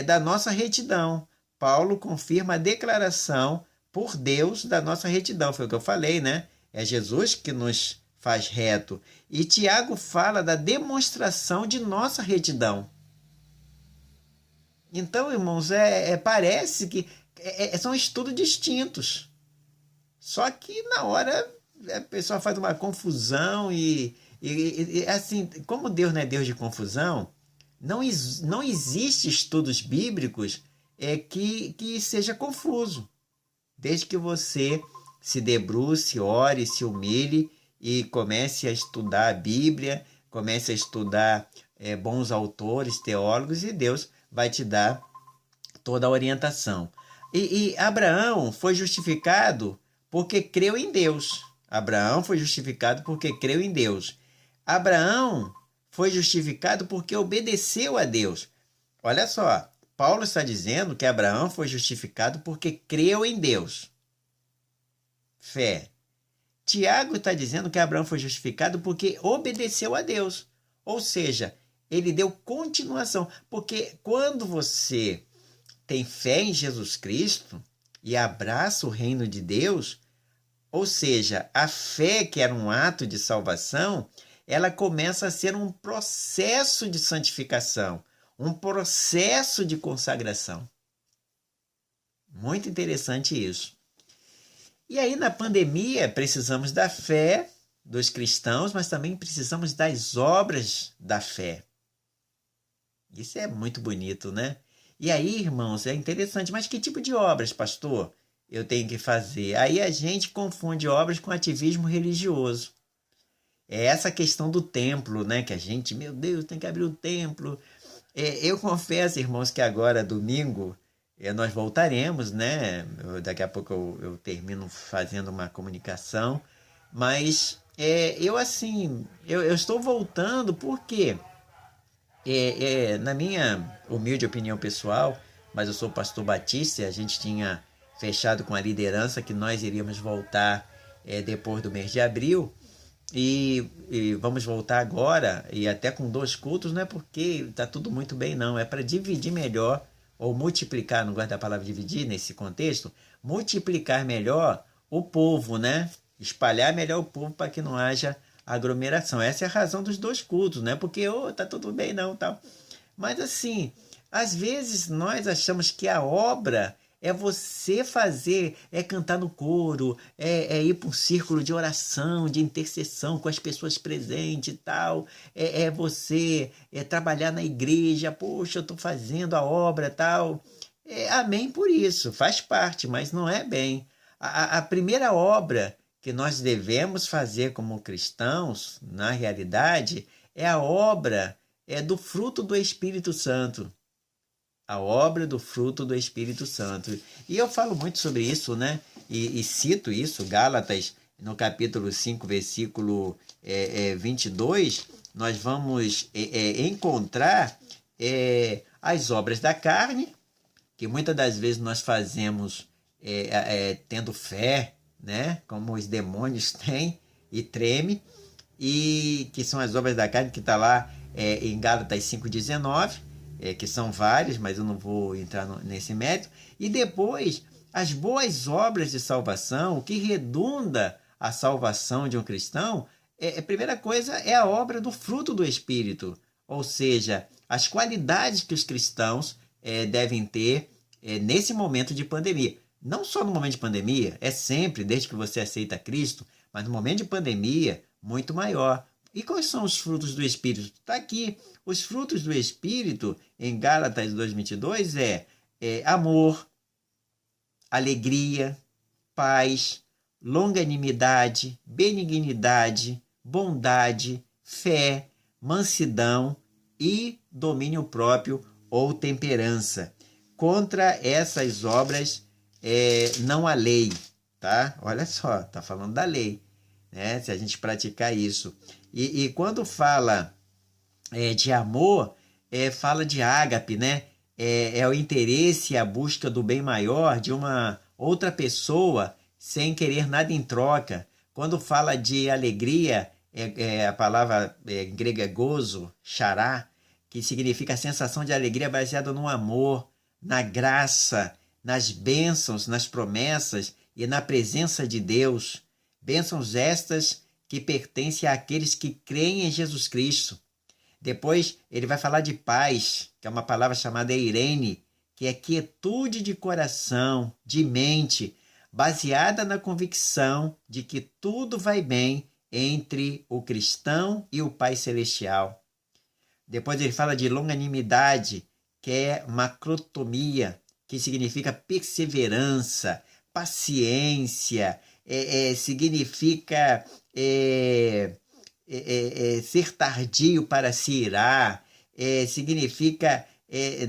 A: da nossa retidão. Paulo confirma a declaração por Deus da nossa retidão. Foi o que eu falei, né? É Jesus que nos faz reto. E Tiago fala da demonstração de nossa retidão. Então, irmãos, parece que são estudos distintos. Só que na hora a pessoa faz uma confusão e assim, como Deus não é Deus de confusão, não existe estudos bíblicos que seja confuso. Desde que você se debruce, ore, se humilhe e comece a estudar a Bíblia, comece a estudar bons autores, teólogos, e Deus vai te dar toda a orientação. E Abraão foi justificado porque creu em Deus. Abraão foi justificado porque creu em Deus. Abraão foi justificado porque obedeceu a Deus. Olha só, Paulo está dizendo que Abraão foi justificado porque creu em Deus. Fé. Tiago está dizendo que Abraão foi justificado porque obedeceu a Deus. Ou seja, ele deu continuação. Porque quando você tem fé em Jesus Cristo e abraça o reino de Deus, ou seja, a fé, que era um ato de salvação, ela começa a ser um processo de santificação, um processo de consagração. Muito interessante isso. E aí, na pandemia, precisamos da fé dos cristãos, mas também precisamos das obras da fé. Isso é muito bonito, né? E aí, irmãos, é interessante, mas que tipo de obras, pastor, eu tenho que fazer? Aí a gente confunde obras com ativismo religioso. É essa questão do templo, né? Que a gente, meu Deus, tem que abrir o templo. Eu confesso, irmãos, que agora, domingo, nós voltaremos, né? Daqui a pouco eu termino fazendo uma comunicação. Mas eu estou voltando porque, na minha humilde opinião pessoal, mas eu sou pastor batista, a gente tinha fechado com a liderança que nós iríamos voltar depois do mês de abril. E vamos voltar agora, e até com 2 cultos, não é porque está tudo muito bem, não. É para dividir melhor, ou multiplicar, não gosto da palavra dividir nesse contexto, multiplicar melhor o povo, né? Espalhar melhor o povo para que não haja aglomeração. Essa é a razão dos 2 cultos, não é porque tá tudo bem, não, tal. Mas assim, às vezes nós achamos que a obra é você fazer, é cantar no coro, é ir para um círculo de oração, de intercessão com as pessoas presentes e tal. É você trabalhar na igreja, poxa, eu estou fazendo a obra e tal. Amém por isso, faz parte, mas não é bem. A primeira obra que nós devemos fazer como cristãos, na realidade, é a obra do fruto do Espírito Santo. A obra do fruto do Espírito Santo. E eu falo muito sobre isso, né? E cito isso, Gálatas, no capítulo 5, versículo 22, nós vamos encontrar as obras da carne, que muitas das vezes nós fazemos tendo fé, né? Como os demônios têm e treme, e que são as obras da carne, que está lá em Gálatas 5,19, que são várias, mas eu não vou entrar nesse mérito. E depois, as boas obras de salvação, o que redunda a salvação de um cristão, a primeira coisa é a obra do fruto do Espírito, ou seja, as qualidades que os cristãos devem ter nesse momento de pandemia. Não só no momento de pandemia, é sempre, desde que você aceita Cristo, mas no momento de pandemia, muito maior. E quais são os frutos do Espírito? Está aqui. Os frutos do Espírito, em Gálatas 2,22, amor, alegria, paz, longanimidade, benignidade, bondade, fé, mansidão e domínio próprio ou temperança. Contra essas obras não há lei, tá? Olha só, tá falando da lei, né? Se a gente praticar isso. E quando fala de amor, fala de ágape, né? É o interesse e a busca do bem maior de uma outra pessoa sem querer nada em troca. Quando fala de alegria, a palavra grega gozo, chará, que significa a sensação de alegria baseada no amor, na graça, nas bênçãos, nas promessas e na presença de Deus. Bênçãos estas que pertencem àqueles que creem em Jesus Cristo. Depois ele vai falar de paz, que é uma palavra chamada eirene, que é quietude de coração, de mente, baseada na convicção de que tudo vai bem entre o cristão e o Pai Celestial. Depois ele fala de longanimidade, que é macrotomia, que significa perseverança, paciência, significa ser tardio para se irar, significa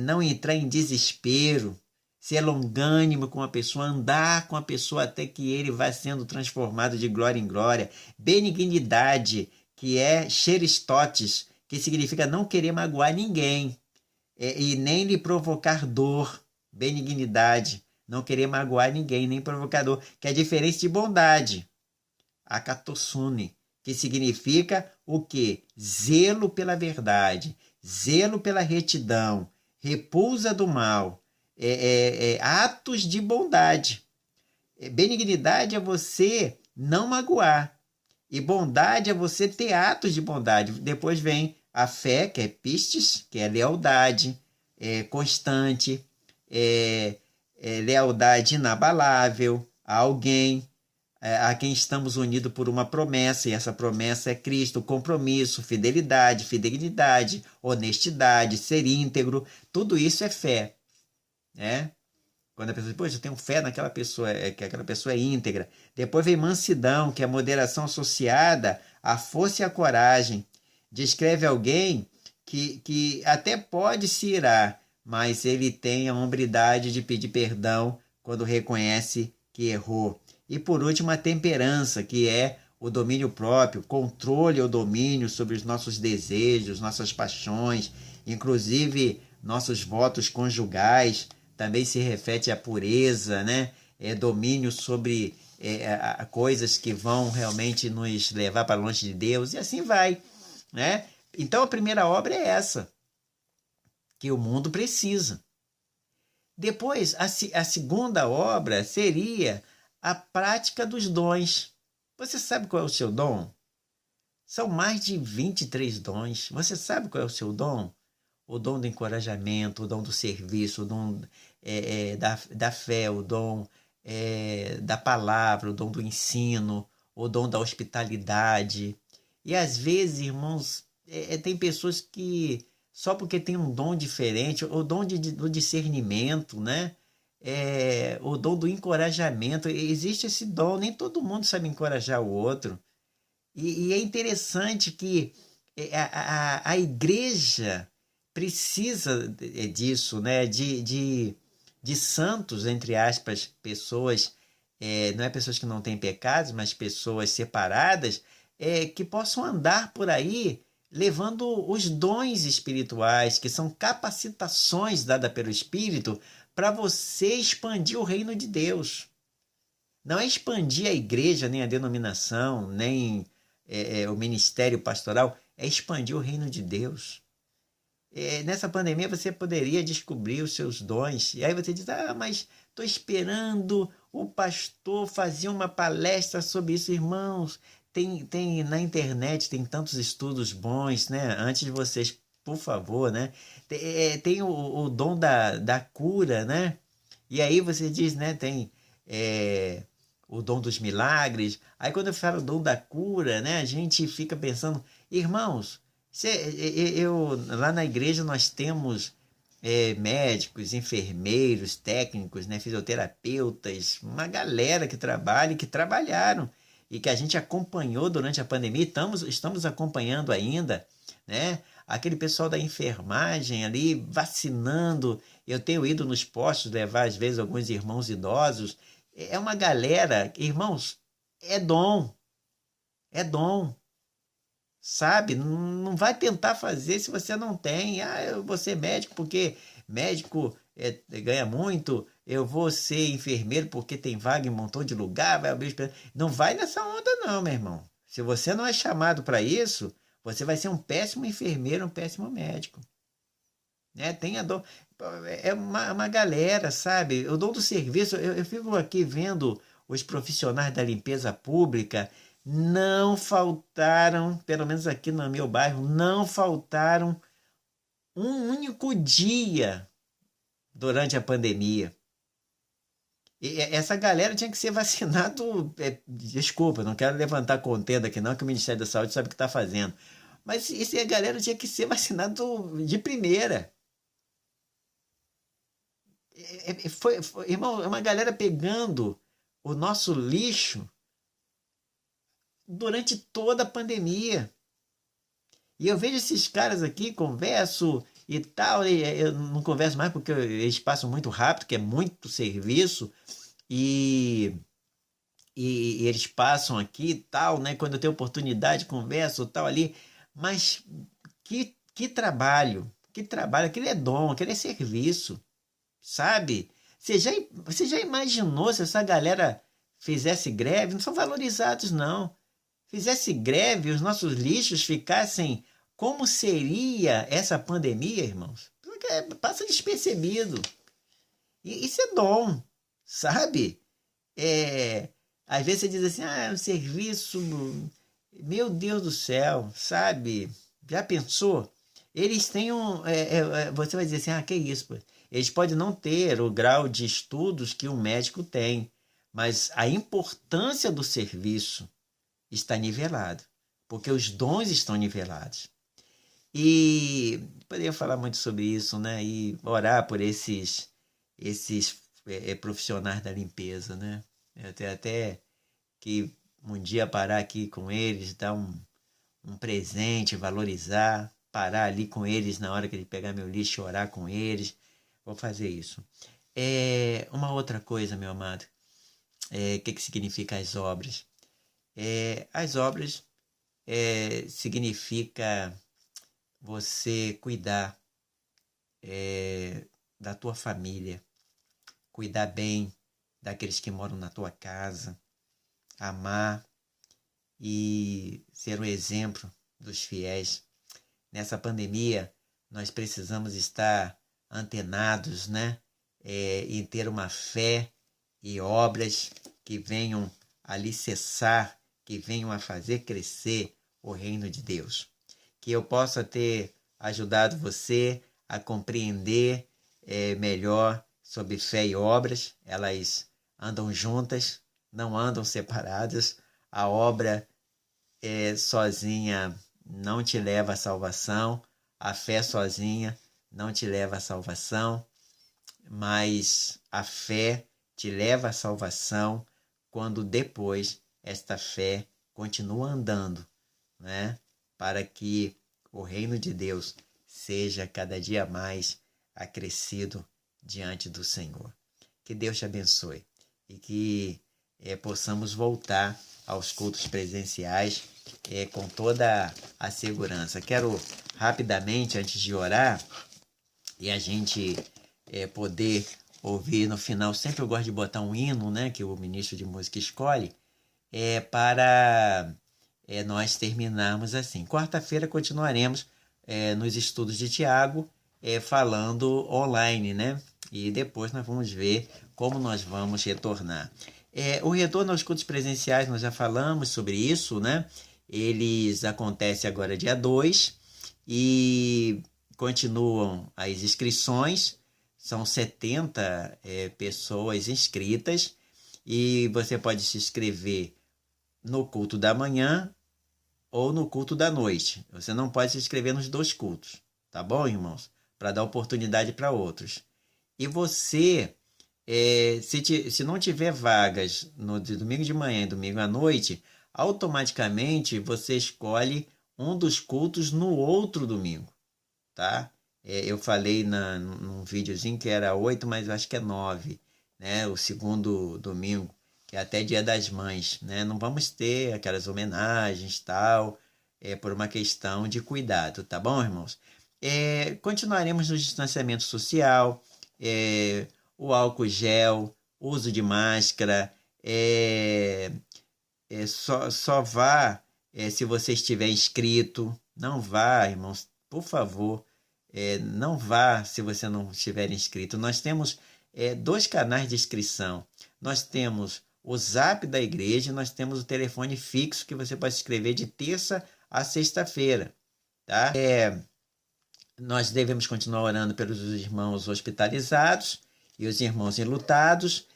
A: não entrar em desespero, ser longânimo com a pessoa, andar com a pessoa até que ele vá sendo transformado de glória em glória. Benignidade, que é cheristotes, que significa não querer magoar ninguém e nem lhe provocar dor. Benignidade, não querer magoar ninguém, nem provocar dor, que é diferente de bondade. Akatossune, que significa o quê? Zelo pela verdade, zelo pela retidão, repulsa do mal, atos de bondade. Benignidade é você não magoar, e bondade é você ter atos de bondade. Depois vem a fé, que é pistes, que é lealdade, constante, lealdade inabalável a alguém, a quem estamos unidos por uma promessa, e essa promessa é Cristo. Compromisso, fidelidade, fidelidade, honestidade, ser íntegro, tudo isso é fé, né? Quando a pessoa diz, poxa, eu tenho fé naquela pessoa, que aquela pessoa é íntegra. Depois vem mansidão, que é a moderação associada à força e à coragem. Descreve alguém que até pode se irar, mas ele tem a hombridade de pedir perdão quando reconhece que errou. E por último, a temperança, que é o domínio próprio, controle ou domínio sobre os nossos desejos, nossas paixões, inclusive nossos votos conjugais. Também se refere à pureza, né? Domínio sobre coisas que vão realmente nos levar para longe de Deus, e assim vai, né? Então a primeira obra é essa, que o mundo precisa. Depois, a segunda obra seria a prática dos dons. Você sabe qual é o seu dom? São mais de 23 dons. Você sabe qual é o seu dom? O dom do encorajamento, o dom do serviço, o dom da fé, o dom da palavra, o dom do ensino, o dom da hospitalidade. E às vezes, irmãos, tem pessoas que só porque tem um dom diferente, o dom do discernimento, né? O dom do encorajamento, existe esse dom, nem todo mundo sabe encorajar o outro. E é interessante que a igreja precisa disso, né? De santos, entre aspas, pessoas, não é pessoas que não têm pecados, mas pessoas separadas, que possam andar por aí levando os dons espirituais, que são capacitações dadas pelo Espírito para você expandir o reino de Deus. Não é expandir a igreja, nem a denominação, nem o ministério pastoral, é expandir o reino de Deus. Nessa pandemia você poderia descobrir os seus dons. E aí você diz, mas estou esperando o pastor fazer uma palestra sobre isso. Irmãos, tem na internet, tem tantos estudos bons, né? Antes de vocês, por favor, né? Tem o dom da cura, né? E aí você diz, né? Tem o dom dos milagres. Aí quando eu falo o dom da cura, né? A gente fica pensando, irmãos, lá na igreja nós temos médicos, enfermeiros, técnicos, né, fisioterapeutas, uma galera que trabalha e que trabalharam e que a gente acompanhou durante a pandemia, estamos acompanhando ainda, né? Aquele pessoal da enfermagem ali vacinando. Eu tenho ido nos postos levar às vezes alguns irmãos idosos. É uma galera, irmãos, é dom, é dom. Sabe? Não vai tentar fazer se você não tem. Eu vou ser médico porque médico ganha muito. Eu vou ser enfermeiro porque tem vaga em um montão de lugar. Vai abrir. Não vai nessa onda, não, meu irmão. Se você não é chamado para isso, você vai ser um péssimo enfermeiro, um péssimo médico. Né? Tem a dor. É uma galera, sabe? Eu dou do serviço. Eu fico aqui vendo os profissionais da limpeza pública. Não faltaram, pelo menos aqui no meu bairro, não faltaram um único dia durante a pandemia. E essa galera tinha que ser vacinado. Desculpa, não quero levantar contenda aqui não, que o Ministério da Saúde sabe o que está fazendo. Mas a galera tinha que ser vacinado de primeira. Irmão, é uma galera pegando o nosso lixo durante toda a pandemia. E eu vejo esses caras aqui, converso e tal, e eu não converso mais porque eles passam muito rápido, que é muito serviço, e, e eles passam aqui e tal, né? Quando eu tenho oportunidade, converso tal ali, mas que trabalho, aquele é dom, aquele é serviço, sabe? Você já imaginou se essa galera fizesse greve? Não são valorizados, não. Fizesse greve, os nossos lixos ficassem, como seria essa pandemia, irmãos? Porque passa despercebido. E isso é dom, sabe? Às vezes você diz assim, o serviço, meu Deus do céu, sabe? Já pensou? Eles têm você vai dizer assim, que isso? Pô? Eles podem não ter o grau de estudos que um médico tem, mas a importância do serviço está nivelado, porque os dons estão nivelados. E poderia falar muito sobre isso, né? E orar por esses profissionais da limpeza, né? Até que um dia parar aqui com eles, dar um presente, valorizar, parar ali com eles na hora que ele pegar meu lixo, orar com eles. Vou fazer isso. Uma outra coisa, meu amado, o que significa as obras? As obras significa você cuidar da tua família, cuidar bem daqueles que moram na tua casa, amar e ser um exemplo dos fiéis. Nessa pandemia, nós precisamos estar antenados, né? E ter uma fé e obras que venham alicerçar, que venham a fazer crescer o reino de Deus. Que eu possa ter ajudado você a compreender melhor sobre fé e obras. Elas andam juntas, não andam separadas. A obra sozinha não te leva à salvação, a fé sozinha não te leva à salvação, mas a fé te leva à salvação quando depois esta fé continua andando, né? Para que o reino de Deus seja cada dia mais acrescido diante do Senhor. Que Deus te abençoe e que possamos voltar aos cultos presenciais com toda a segurança. Quero rapidamente, antes de orar, e a gente poder ouvir no final, sempre eu gosto de botar um hino, né, que o ministro de música escolhe, para nós terminarmos assim. Quarta-feira continuaremos nos estudos de Tiago, falando online, né? E depois nós vamos ver como nós vamos retornar. O retorno aos cultos presenciais, nós já falamos sobre isso, né? Eles acontecem agora dia 2 e continuam as inscrições. São 70 pessoas inscritas e você pode se inscrever no culto da manhã ou no culto da noite. Você não pode se inscrever nos dois cultos, tá bom, irmãos? Para dar oportunidade para outros. E você, se não tiver vagas no domingo de manhã e domingo à noite, automaticamente você escolhe um dos cultos no outro domingo, tá? Eu falei num videozinho que era 8, mas eu acho que é 9, né? O segundo domingo, que é até Dia das Mães, né? Não vamos ter aquelas homenagens tal, por uma questão de cuidado, tá bom, irmãos? Continuaremos no distanciamento social, o álcool gel, uso de máscara, só vá se você estiver inscrito, não vá, irmãos, por favor, não vá se você não estiver inscrito. Nós temos 2 canais de inscrição. Nós temos o Zap da igreja, nós temos o telefone fixo que você pode se inscrever de terça a sexta-feira, tá? Nós devemos continuar orando pelos irmãos hospitalizados e os irmãos enlutados.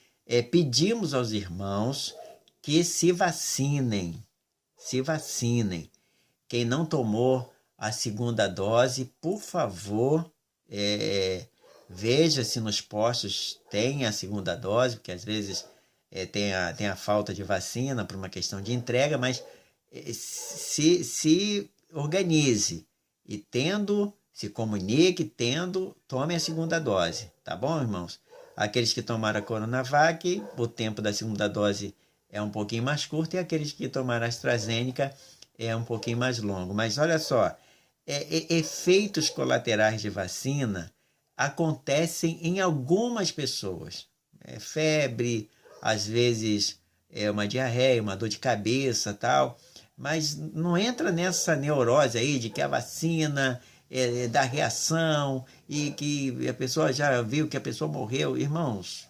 A: Pedimos aos irmãos que se vacinem. Se vacinem. Quem não tomou a segunda dose, por favor, veja se nos postos tem a segunda dose, porque às vezes tem a falta de vacina por uma questão de entrega, mas se organize e se comunique, tome a segunda dose, tá bom, irmãos? Aqueles que tomaram a Coronavac, o tempo da segunda dose é um pouquinho mais curto, e aqueles que tomaram a AstraZeneca é um pouquinho mais longo. Mas olha só, efeitos colaterais de vacina acontecem em algumas pessoas. Febre, às vezes uma diarreia, uma dor de cabeça, tal. Mas não entra nessa neurose aí de que a vacina dá reação e que a pessoa já viu que a pessoa morreu. Irmãos,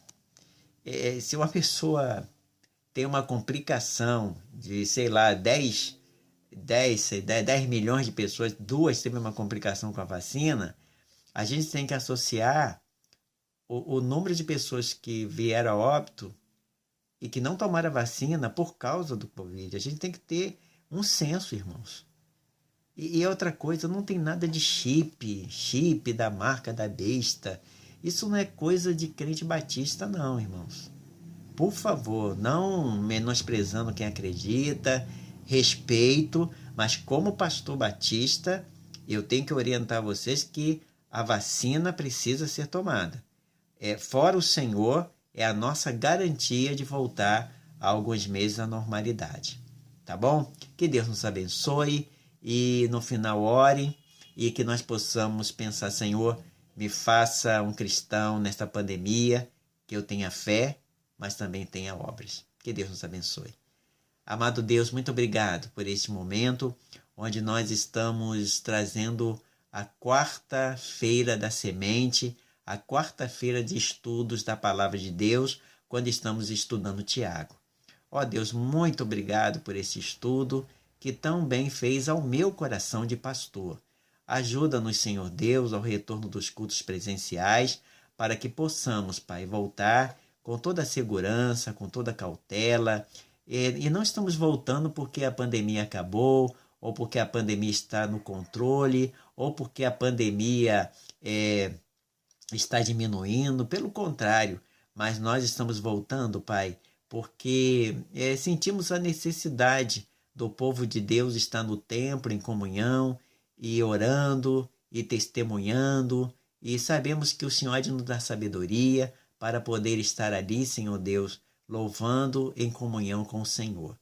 A: se uma pessoa tem uma complicação de, sei lá, 10 milhões de pessoas, 2 teve uma complicação com a vacina, a gente tem que associar o número de pessoas que vieram a óbito e que não tomaram a vacina por causa do Covid. A gente tem que ter um senso, irmãos. E outra coisa, não tem nada de chip da marca da besta. Isso não é coisa de crente batista, não, irmãos. Por favor, não menosprezando quem acredita, respeito, mas como pastor batista, eu tenho que orientar vocês que a vacina precisa ser tomada. Fora o Senhor, é a nossa garantia de voltar a alguns meses à normalidade. Tá bom? Que Deus nos abençoe e no final ore e que nós possamos pensar, Senhor, me faça um cristão nesta pandemia, que eu tenha fé, mas também tenha obras. Que Deus nos abençoe. Amado Deus, muito obrigado por este momento onde nós estamos trazendo a quarta-feira da semente, a quarta-feira de estudos da Palavra de Deus, quando estamos estudando Tiago. Ó Deus, muito obrigado por esse estudo que tão bem fez ao meu coração de pastor. Ajuda-nos, Senhor Deus, ao retorno dos cultos presenciais, para que possamos, Pai, voltar com toda a segurança, com toda a cautela. E não estamos voltando porque a pandemia acabou, ou porque a pandemia está no controle, ou porque a pandemia está diminuindo. Pelo contrário, mas nós estamos voltando, Pai, porque sentimos a necessidade do povo de Deus estar no templo em comunhão e orando e testemunhando, e sabemos que o Senhor há de nos dar sabedoria para poder estar ali, Senhor Deus, louvando em comunhão com o Senhor.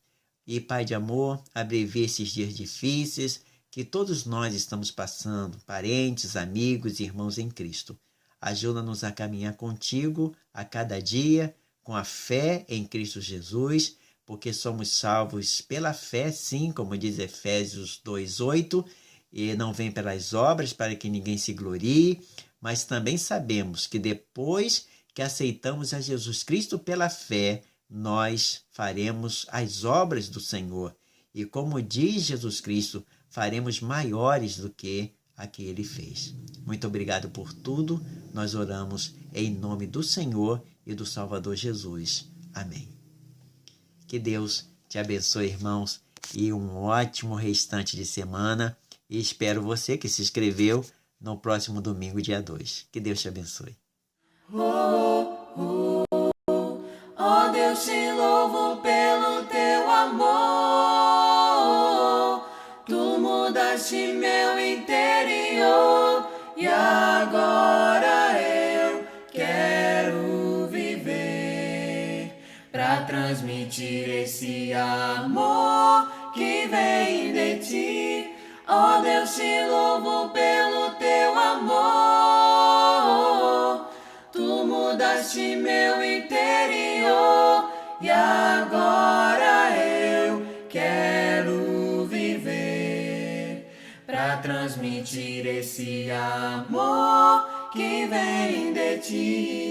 A: E, Pai de amor, abrevie esses dias difíceis que todos nós estamos passando, parentes, amigos e irmãos em Cristo. Ajuda-nos a caminhar contigo a cada dia, com a fé em Cristo Jesus, porque somos salvos pela fé, sim, como diz Efésios 2:8, e não vem pelas obras para que ninguém se glorie, mas também sabemos que depois que aceitamos a Jesus Cristo pela fé, nós faremos as obras do Senhor. E como diz Jesus Cristo, faremos maiores do que a que ele fez. Muito obrigado por tudo. Nós oramos em nome do Senhor e do Salvador Jesus. Amém. Que Deus te abençoe, irmãos, e um ótimo restante de semana. E espero você que se inscreveu no próximo domingo, dia 2. Que Deus te abençoe.
B: Ó Deus, te louvo pelo teu amor. Tu mudaste meu interior e agora eu quero viver pra transmitir esse amor que vem de ti. Ó Deus, te louvo pelo teu amor. Tu mudaste meu interior e agora eu quero viver pra transmitir esse amor que vem de ti.